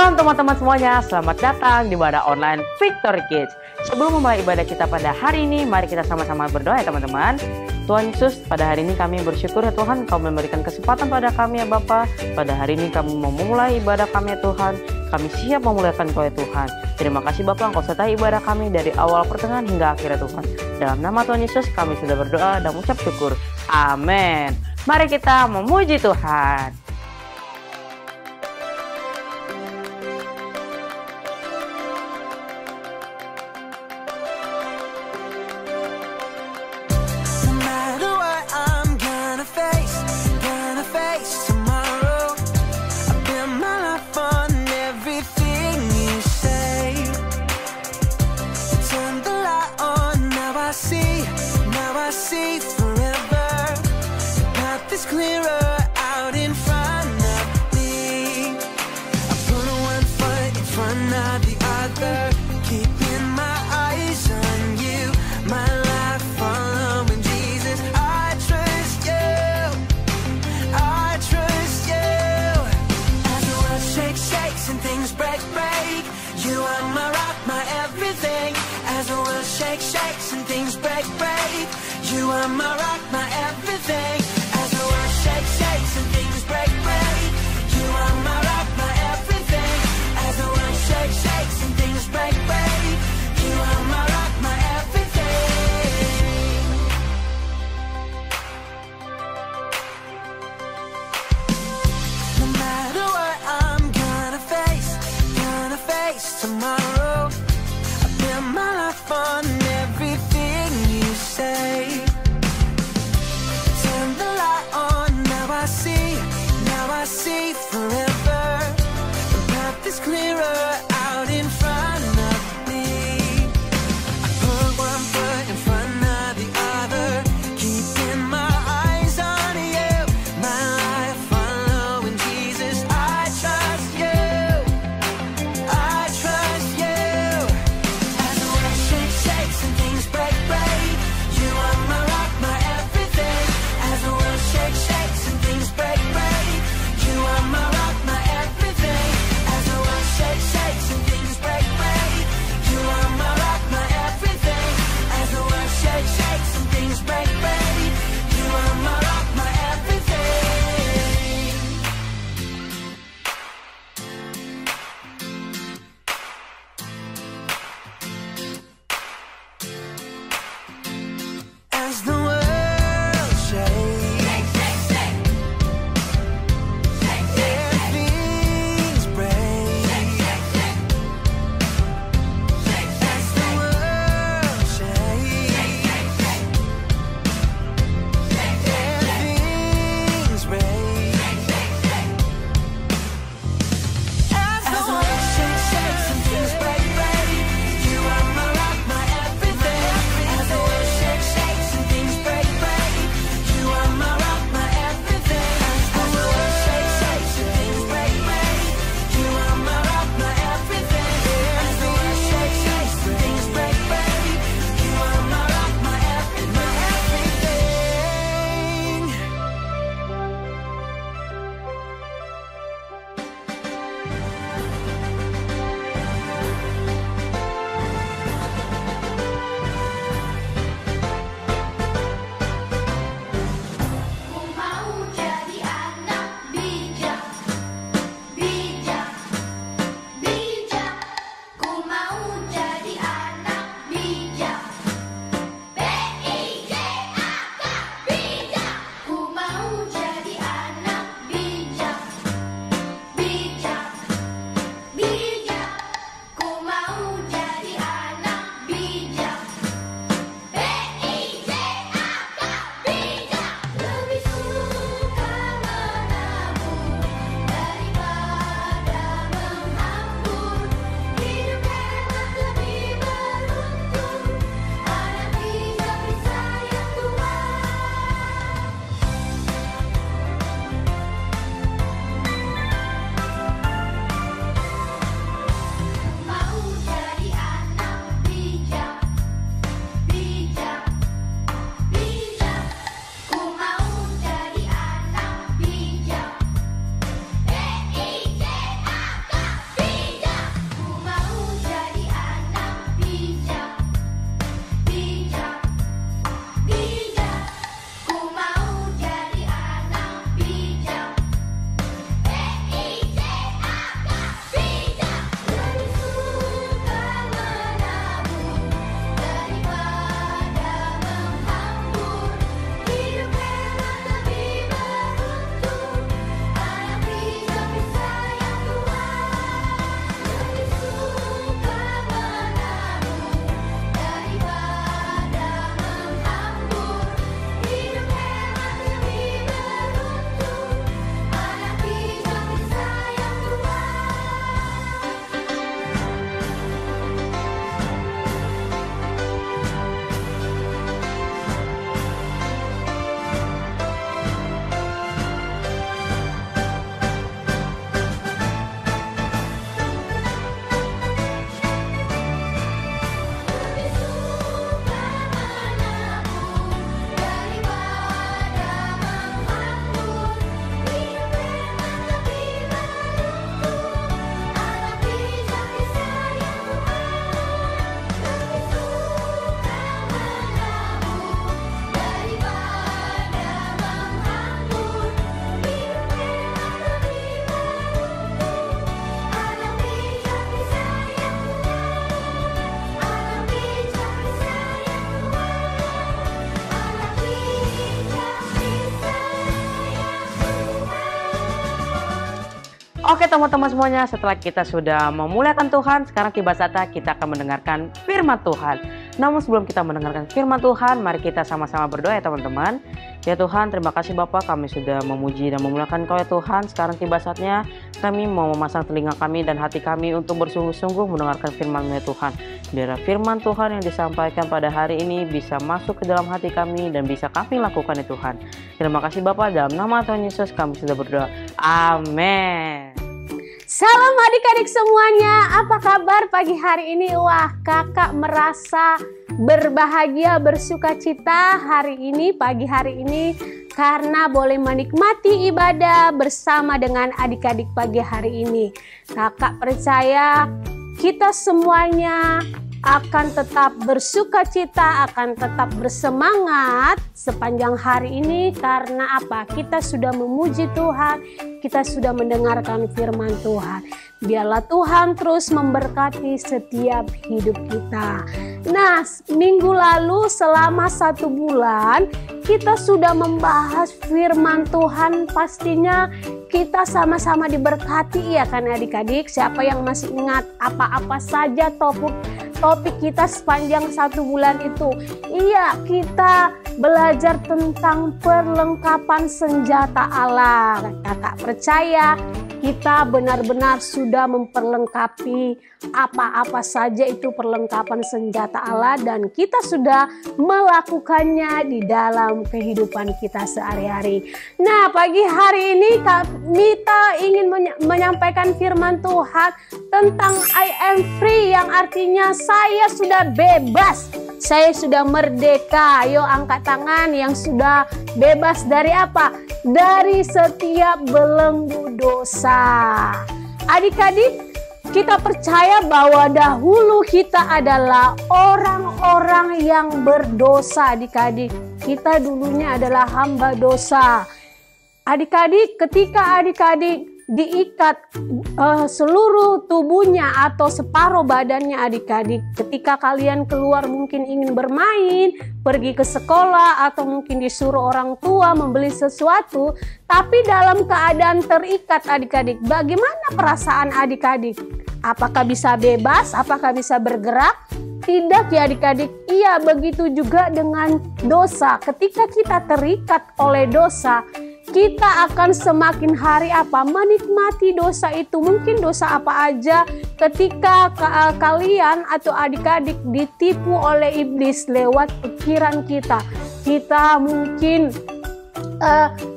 Shalom teman-teman semuanya, selamat datang di ibadah online Victory Kids. Sebelum memulai ibadah kita pada hari ini, mari kita sama-sama berdoa ya teman-teman. Tuhan Yesus, pada hari ini kami bersyukur ya Tuhan, Kau memberikan kesempatan pada kami ya Bapa. Pada hari ini kami mau memulai ibadah kami ya Tuhan. Kami siap memuliakan Kau ya Tuhan. Terima kasih Bapa, Engkau sertai ibadah kami dari awal pertengahan hingga akhir ya Tuhan. Dalam nama Tuhan Yesus kami sudah berdoa dan mengucap syukur. Amin. Mari kita memuji Tuhan. See Oke teman-teman semuanya, setelah kita sudah memuliakan Tuhan, sekarang tiba saatnya kita akan mendengarkan firman Tuhan. Namun sebelum kita mendengarkan firman Tuhan, mari kita sama-sama berdoa ya teman-teman. Ya Tuhan, terima kasih Bapa, kami sudah memuji dan memuliakan Kau ya Tuhan. Sekarang tiba saatnya kami mau memasang telinga kami dan hati kami untuk bersungguh-sungguh mendengarkan firman-Mu ya Tuhan. Biar firman Tuhan yang disampaikan pada hari ini bisa masuk ke dalam hati kami dan bisa kami lakukan ya Tuhan. Terima kasih Bapa, dalam nama Tuhan Yesus kami sudah berdoa. Amin. Salam adik-adik semuanya, apa kabar pagi hari ini? Wah, kakak merasa berbahagia, bersuka cita hari ini, pagi hari ini, karena boleh menikmati ibadah bersama dengan adik-adik pagi hari ini. Kakak percaya kita semuanya akan tetap bersuka cita, akan tetap bersemangat sepanjang hari ini. Karena apa? Kita sudah memuji Tuhan, kita sudah mendengarkan firman Tuhan. Biarlah Tuhan terus memberkati setiap hidup kita. Nah, minggu lalu selama 1 bulan kita sudah membahas firman Tuhan. Pastinya kita sama-sama diberkati ya kan adik-adik. Siapa yang masih ingat apa-apa saja topik kita sepanjang 1 bulan itu? Iya, kita belajar tentang perlengkapan senjata Allah. Kakak percaya kita benar-benar sudah memperlengkapi apa-apa saja itu perlengkapan senjata Allah, dan kita sudah melakukannya di dalam kehidupan kita sehari-hari. Nah, pagi hari ini Kak Mita ingin menyampaikan firman Tuhan tentang I am free, yang artinya saya sudah bebas, saya sudah merdeka. Ayo angkat tangan yang sudah bebas dari apa? Dari setiap belenggu dosa. Adik-adik, kita percaya bahwa dahulu kita adalah orang-orang yang berdosa. Adik-adik, kita dulunya adalah hamba dosa. Adik-adik, ketika adik-adik diikat seluruh tubuhnya atau separuh badannya adik-adik, ketika kalian keluar mungkin ingin bermain, pergi ke sekolah, atau mungkin disuruh orang tua membeli sesuatu, tapi dalam keadaan terikat adik-adik, bagaimana perasaan adik-adik? Apakah bisa bebas? Apakah bisa bergerak? Tidak ya adik-adik. Iya, begitu juga dengan dosa. Ketika kita terikat oleh dosa, kita akan semakin hari menikmati dosa itu. Mungkin dosa apa aja. Ketika kalian atau adik-adik ditipu oleh iblis lewat pikiran kita, kita mungkin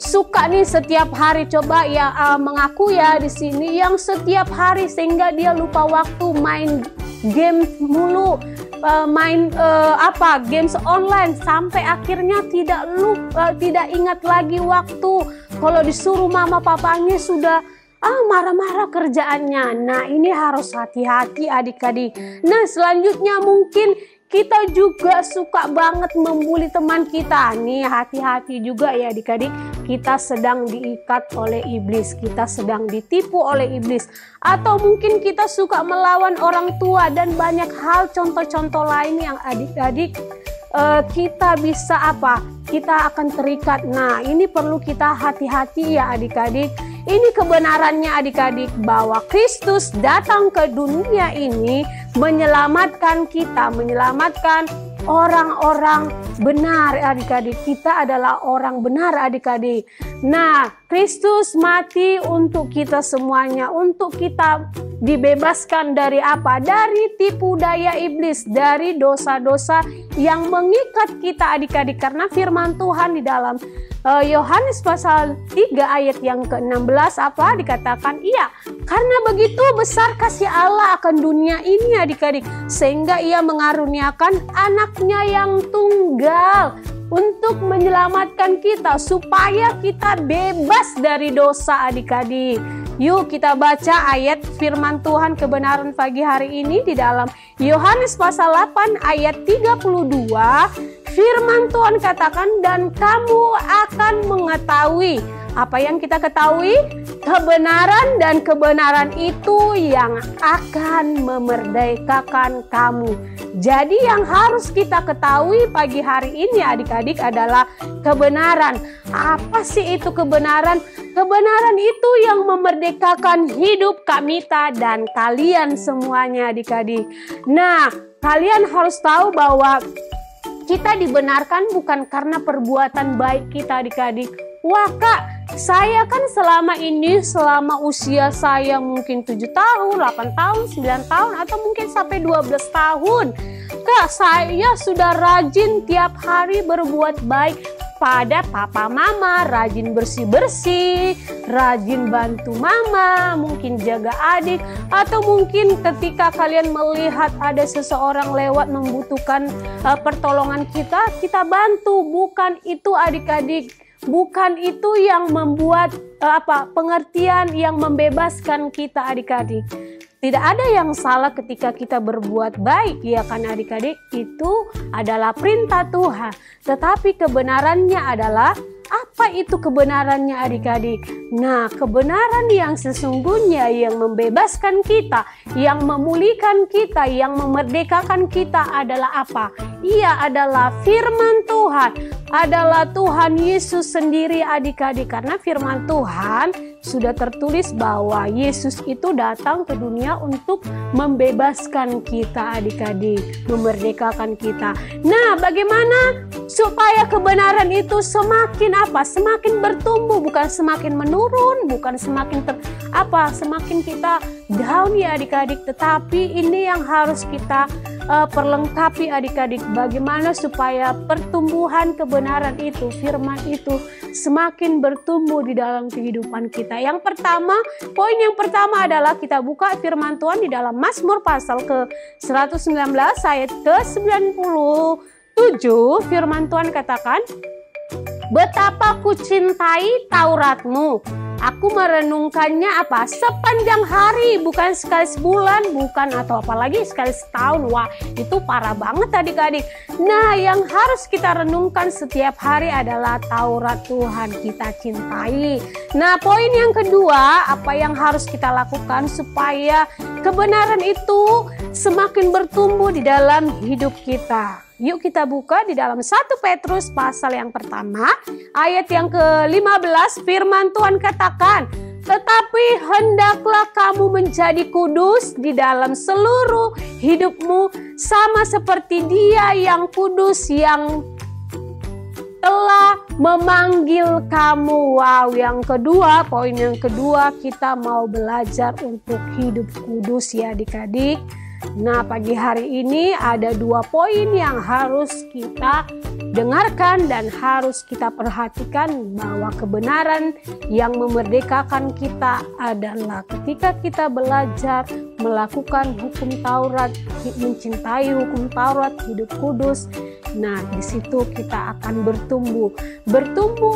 suka nih setiap hari, coba ya mengaku ya di sini yang setiap hari sehingga dia lupa waktu, main game mulu, games online, sampai akhirnya tidak ingat lagi waktu. Kalau disuruh mama papanya sudah marah-marah kerjaannya. Nah, ini harus hati-hati adik-adik. Nah, selanjutnya mungkin kita juga suka banget membuli teman kita. Nih, hati-hati juga ya adik-adik. Kita sedang diikat oleh iblis, kita sedang ditipu oleh iblis. Atau mungkin kita suka melawan orang tua dan banyak hal, contoh-contoh lain yang adik-adik kita bisa kita akan terikat. Nah, ini perlu kita hati-hati ya adik-adik. Ini kebenarannya adik-adik, bahwa Kristus datang ke dunia ini menyelamatkan kita, menyelamatkan orang-orang benar adik-adik. Kita adalah orang benar adik-adik. Nah, Kristus mati untuk kita semuanya, untuk kita dibebaskan dari Dari tipu daya iblis, dari dosa-dosa yang mengikat kita adik-adik. Karena firman Tuhan di dalam Yohanes pasal 3 ayat yang ke-16 dikatakan, iya, karena begitu besar kasih Allah akan dunia ini adik-adik, sehingga ia mengaruniakan anaknya yang tunggal untuk menyelamatkan kita, supaya kita bebas dari dosa adik-adik. Yuk kita baca ayat firman Tuhan kebenaran pagi hari ini di dalam Yohanes pasal 8 ayat 32. Firman Tuhan katakan, dan kamu akan mengetahui. Apa yang kita ketahui? Kebenaran, dan kebenaran itu yang akan memerdekakan kamu. Jadi yang harus kita ketahui pagi hari ini adik-adik adalah kebenaran. Apa sih itu kebenaran? Kebenaran itu yang memerdekakan hidup Kak Mita dan kalian semuanya adik-adik. Nah, kalian harus tahu bahwa kita dibenarkan bukan karena perbuatan baik kita adik-adik. Wah Kak, saya kan selama usia saya mungkin 7 tahun, 8 tahun, 9 tahun, atau mungkin sampai 12 tahun. Kak, saya sudah rajin tiap hari berbuat baik pada papa mama, rajin bersih-bersih, rajin bantu mama, mungkin jaga adik, atau mungkin ketika kalian melihat ada seseorang lewat membutuhkan pertolongan kita bantu. Bukan itu adik-adik, bukan itu yang membuat pengertian yang membebaskan kita adik-adik. Tidak ada yang salah ketika kita berbuat baik, ya kan adik-adik? Itu adalah perintah Tuhan. Tetapi kebenarannya adalah, apa itu kebenarannya adik-adik? Nah, kebenaran yang sesungguhnya yang membebaskan kita, yang memulihkan kita, yang memerdekakan kita adalah apa? Ia adalah firman Tuhan, adalah Tuhan Yesus sendiri adik-adik. Karena firman Tuhan sudah tertulis bahwa Yesus itu datang ke dunia untuk membebaskan kita adik-adik, memerdekakan kita. Nah, bagaimana supaya kebenaran itu semakin semakin bertumbuh, bukan semakin menurun, bukan semakin semakin kita down ya adik-adik, tetapi ini yang harus kita perlengkapi adik-adik. Bagaimana supaya pertumbuhan kebenaran itu, firman itu semakin bertumbuh di dalam kehidupan kita. Yang pertama, poin yang pertama adalah kita buka firman Tuhan di dalam Mazmur pasal ke-119 ayat ke-97. Firman Tuhan katakan, betapa ku cintai Tauratmu, aku merenungkannya sepanjang hari, bukan sekali sebulan, bukan atau apalagi sekali setahun. Wah, itu parah banget adik-adik. Nah, yang harus kita renungkan setiap hari adalah Taurat Tuhan, kita cintai. Nah, poin yang kedua, apa yang harus kita lakukan supaya kebenaran itu semakin bertumbuh di dalam hidup kita? Yuk kita buka di dalam 1 Petrus pasal yang pertama, ayat yang ke-15, firman Tuhan katakan, tetapi hendaklah kamu menjadi kudus di dalam seluruh hidupmu, sama seperti Dia yang kudus yang telah memanggil kamu. Wow, yang kedua, poin yang kedua, kita mau belajar untuk hidup kudus ya adik-adik. Nah, pagi hari ini ada 2 poin yang harus kita dengarkan dan harus kita perhatikan, bahwa kebenaran yang memerdekakan kita adalah ketika kita belajar melakukan hukum Taurat, mencintai hukum Taurat, hidup kudus. Nah, di situ kita akan bertumbuh.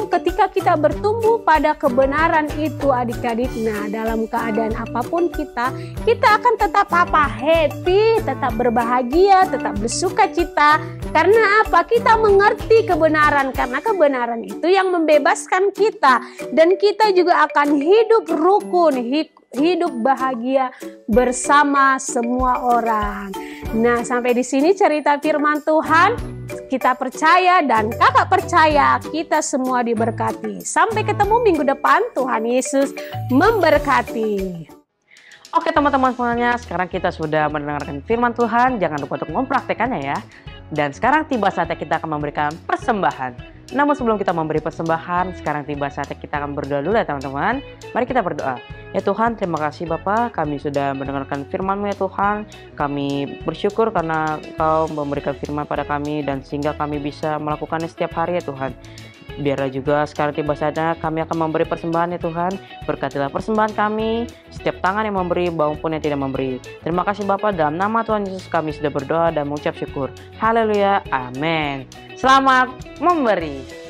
Ketika kita bertumbuh pada kebenaran itu adik-adik, nah dalam keadaan apapun kita akan tetap happy, tetap berbahagia, tetap bersuka cita. Karena apa? Kita mengerti kebenaran, karena kebenaran itu yang membebaskan kita. Dan kita juga akan hidup rukun, hidup bahagia bersama semua orang. Nah, sampai di sini cerita firman Tuhan. Kita percaya dan kakak percaya kita semua diberkati. Sampai ketemu minggu depan. Tuhan Yesus memberkati. Oke teman-teman semuanya, sekarang kita sudah mendengarkan firman Tuhan. Jangan lupa untuk mempraktekannya ya. Dan sekarang tiba saatnya kita akan memberikan persembahan. Namun sebelum kita memberi persembahan, sekarang tiba saatnya kita akan berdoa dulu ya teman-teman. Mari kita berdoa. Ya Tuhan, terima kasih Bapa, kami sudah mendengarkan firman-Mu ya Tuhan. Kami bersyukur karena Engkau memberikan firman pada kami dan sehingga kami bisa melakukannya setiap hari ya Tuhan. Biarlah juga sekarang tiba saatnya kami akan memberi persembahan ya Tuhan. Berkatilah persembahan kami, setiap tangan yang memberi maupun yang tidak memberi. Terima kasih Bapa, dalam nama Tuhan Yesus kami sudah berdoa dan mengucap syukur. Haleluya, amin. Selamat memberi.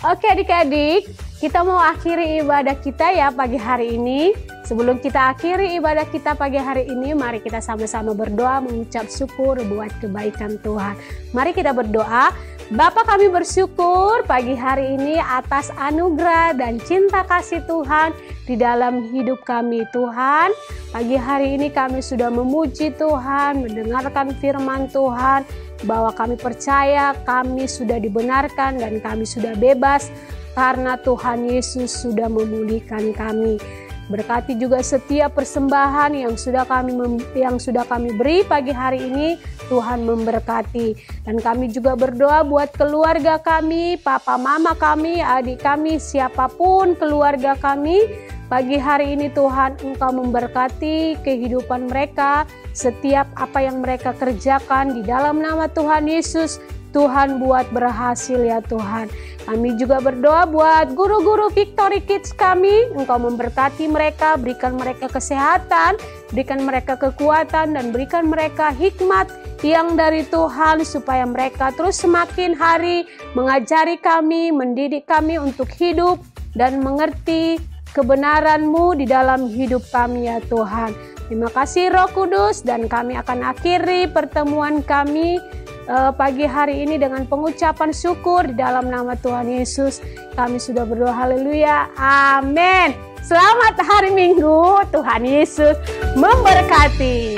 Oke adik-adik, kita mau akhiri ibadah kita ya pagi hari ini. Sebelum kita akhiri ibadah kita pagi hari ini, mari kita sama-sama berdoa mengucap syukur buat kebaikan Tuhan. Mari kita berdoa. Bapa, kami bersyukur pagi hari ini atas anugerah dan cinta kasih Tuhan di dalam hidup kami Tuhan. Pagi hari ini kami sudah memuji Tuhan, mendengarkan firman Tuhan, bahwa kami percaya kami sudah dibenarkan dan kami sudah bebas karena Tuhan Yesus sudah memulihkan kami. Berkati juga setiap persembahan yang sudah kami beri pagi hari ini, Tuhan memberkati. Dan kami juga berdoa buat keluarga kami, papa mama kami, adik kami, siapapun keluarga kami. Pagi hari ini Tuhan, Engkau memberkati kehidupan mereka, setiap apa yang mereka kerjakan di dalam nama Tuhan Yesus. Tuhan buat berhasil ya Tuhan. Kami juga berdoa buat guru-guru Victory Kids kami. Engkau memberkati mereka, berikan mereka kesehatan, berikan mereka kekuatan, dan berikan mereka hikmat yang dari Tuhan, supaya mereka terus semakin hari mengajari kami, mendidik kami untuk hidup dan mengerti kebenaran-Mu di dalam hidup kami ya Tuhan. Terima kasih Roh Kudus, dan kami akan akhiri pertemuan kami pagi hari ini dengan pengucapan syukur di dalam nama Tuhan Yesus. Kami sudah berdoa, haleluya, amin. Selamat hari Minggu, Tuhan Yesus memberkati.